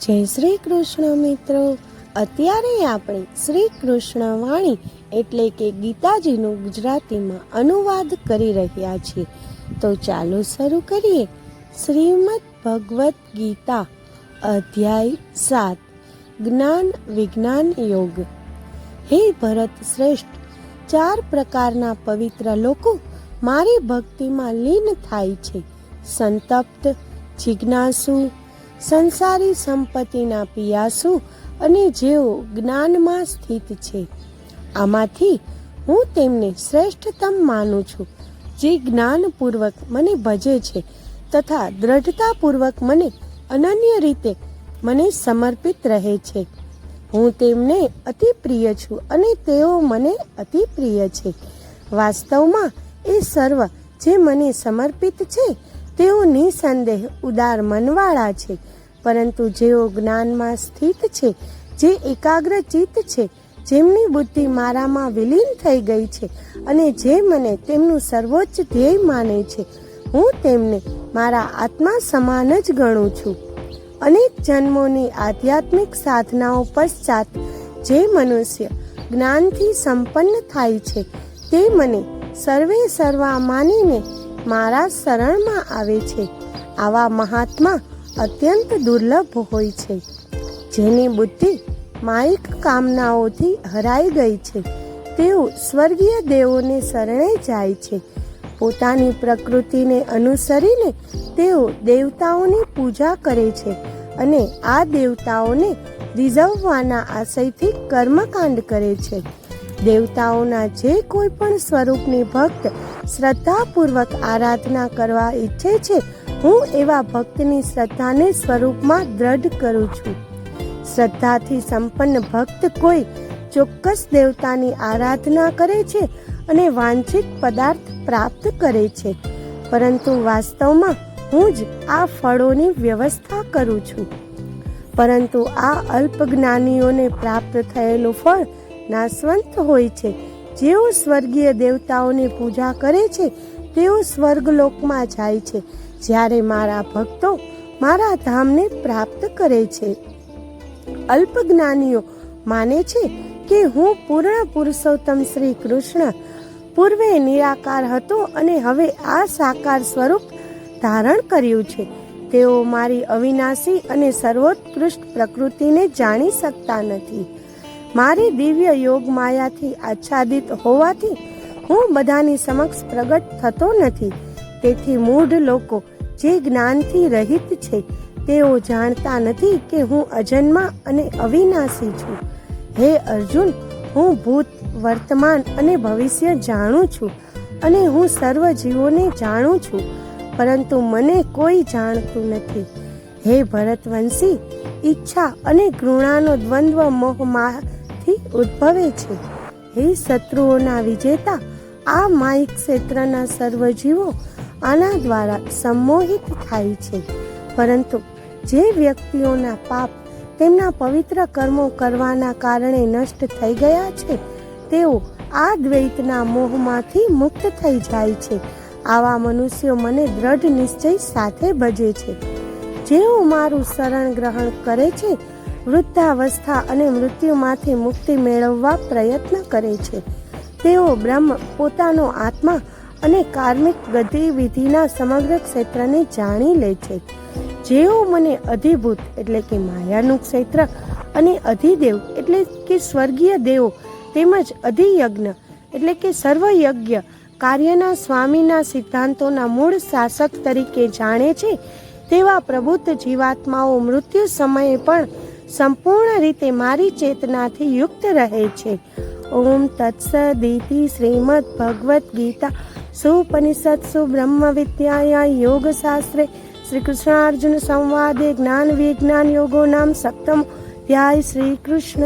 જય શ્રી કૃષ્ણ મિત્રો, અત્યારે આપણે શ્રી કૃષ્ણ વાણી એટલે કે ગીતાજીનું ગુજરાતીમાં અનુવાદ કરી રહ્યા છીએ. તો ચાલો શરૂ કરીએ. શ્રીમદ ભગવદ્ ગીતા અધ્યાય 7 જ્ઞાન વિજ્ઞાન યોગ. હે ભરત શ્રેષ્ઠ, 4 પ્રકારના પવિત્ર લોકો મારી ભક્તિમાં લીન થાય છે: સંતપ્ત, જિજ્ઞાસુ, સંસારી સંપત્તિના પિયાસુ અને જેઓ જ્ઞાનમાં સ્થિત છે. આમાંથી હું તેમને શ્રેષ્ઠતમ માનું છું, જે જ્ઞાનપૂર્વક મને ભજે છે તથા દ્રઢતાપૂર્વક મને અનન્ય રીતે મને સમર્પિત રહે છે. હું તેમને અતિ પ્રિય છું અને તેઓ મને અતિ પ્રિય છે. વાસ્તવમાં એ સર્વ જે મને સમર્પિત છે તેઓ નિસંદેહ ઉદાર મનવાળા છે, પરંતુ જેઓ જ્ઞાનમાં સ્થિત છે, જે એકાગ્ર ચિત્ત છે, જેમની બુદ્ધિ મારામાં વિલીન થઈ ગઈ છે અને જે મને તેમનું સર્વોચ્ચ ધ્યેય માને છે, હું તેમને મારા આત્મા સમાન જ ગણું છું. અનેક જન્મોની આધ્યાત્મિક સાધનાઓ પશ્ચાત જે મનુષ્ય જ્ઞાનથી સંપન્ન થાય છે તે મને સર્વે સર્વા માનીને મારા શરણમાં આવે છે. આવા મહાત્મા અત્યંત દુર્લભ હોય છે. જેની બુદ્ધિ માયિક કામનાઓથી હરાઈ ગઈ છે તેઓ સ્વર્ગીય દેવોને શરણે જાય છે. પોતાની પ્રકૃતિને અનુસરીને તેઓ દેવતાઓની પૂજા કરે છે અને આ દેવતાઓને રીઝવવાના આશયથી કર્મકાંડ કરે છે. દેવતાઓના જે કોઈ પણ સ્વરૂપની ભક્ત શ્રદ્ધાપૂર્વક આરાધના કરવા ઈચ્છે છે, હું એવા ભક્તની શ્રદ્ધાને સ્વરૂપમાં દ્રઢ કરું છું. શ્રદ્ધાથી સંપન્ન ભક્ત કોઈ ચોક્કસ દેવતાની આરાધના કરે છે અને વાંછિત પદાર્થ પ્રાપ્ત કરે છે, પરંતુ વાસ્તવમાં હું જ આ ફળોની વ્યવસ્થા કરું છું. પરંતુ આ અલ્પજ્ઞાનીઓને પ્રાપ્ત થયેલું ફળ નાશવંત હોય છે. જેઓ સ્વર્ગીય દેવતાઓની પૂજા કરે છે તેઓ સ્વર્ગલોકમાં જાય છે, જ્યારે મારા ભક્તો મારા ધામને પ્રાપ્ત કરે છે. અલ્પજ્ઞાનીઓ માને છે કે હું પૂર્ણ પુરુષોત્તમ શ્રી કૃષ્ણ પૂર્વે નિરાકાર હતો અને હવે આ સાકાર સ્વરૂપ ધારણ કર્યું છે. તેઓ મારી અવિનાશી અને સર્વોત્કૃષ્ટ પ્રકૃતિને જાણી શકતા નથી. મારી દિવ્ય યોગ માયાથી આચ્છાદિત હોવાથી હું બધાની સમક્ષ પ્રગટ થતો નથી. તેથી મૂઢ લોકો જે જ્ઞાનથી રહિત છે તેઓ જાણતા નથી કે હું અજન્મા અને અવિનાશી છું. હે અર્જુન, હું ભૂત, વર્તમાન અને ભવિષ્ય જાણું છું અને હું સર્વ જીવોને જાણું છું, પરંતુ મને કોઈ જાણતું નથી. હે ભરતવંશી, ઈચ્છા અને ઘૃણાનો દ્વંદ્વ મોહમાંથી ઉદ્ભવે છે. હે શત્રુઓના વિજેતા, આ માયિક ક્ષેત્રના સર્વ જીવો આના દ્વારા સંમોહિત થાય છે. પરંતુ જે વ્યક્તિઓના પાપ તેમના પવિત્ર કર્મો કરવાના કારણે નષ્ટ થઈ ગયા છે તેઓ આ દ્વૈતના મોહમાંથી મુક્ત થઈ જાય છે. આવા મનુષ્યો મને દ્રઢ નિશ્ચય સાથે ભજે છે. જેઓ મારું શરણ ગ્રહણ કરે છે, વૃદ્ધાવસ્થા અને મૃત્યુમાંથી મુક્તિ મેળવવા પ્રયત્ન કરે છે. તેઓ બ્રહ્મ, પોતાનો આત્મા અને કાર્મિક ગતિવિધિના સમગ્ર ક્ષેત્રને જાણી લે છે. જેઓ મને અધિભૂત એટલે કે માયાનું ક્ષેત્ર અને અધિદેવ એટલે કે સ્વર્ગીય દેવો તેમજ અધિયજ્ઞ એટલે કે સર્વયજ્ઞ કાર્યના સ્વામીના સિદ્ધાંતોના મૂળ શાસક તરીકે જાણે છે, તેવા પ્રબુદ્ધ જીવાત્માઓ મૃત્યુ સમયે પણ સંપૂર્ણ રીતે મારી ચેતનાથી યુક્ત રહે છે. ઓમ તત્સદિતિ શ્રીમદ ભગવદ્ ગીતા સુપનિષત્સુ બ્રહ્મ વિદ્યાયા યોગ શાસ્ત્રે શ્રી કૃષ્ણાર્જુન સંવાદે જ્ઞાન વિજ્ઞાન યોગો નામ સપ્તમ અધ્યાય. શ્રી કૃષ્ણ.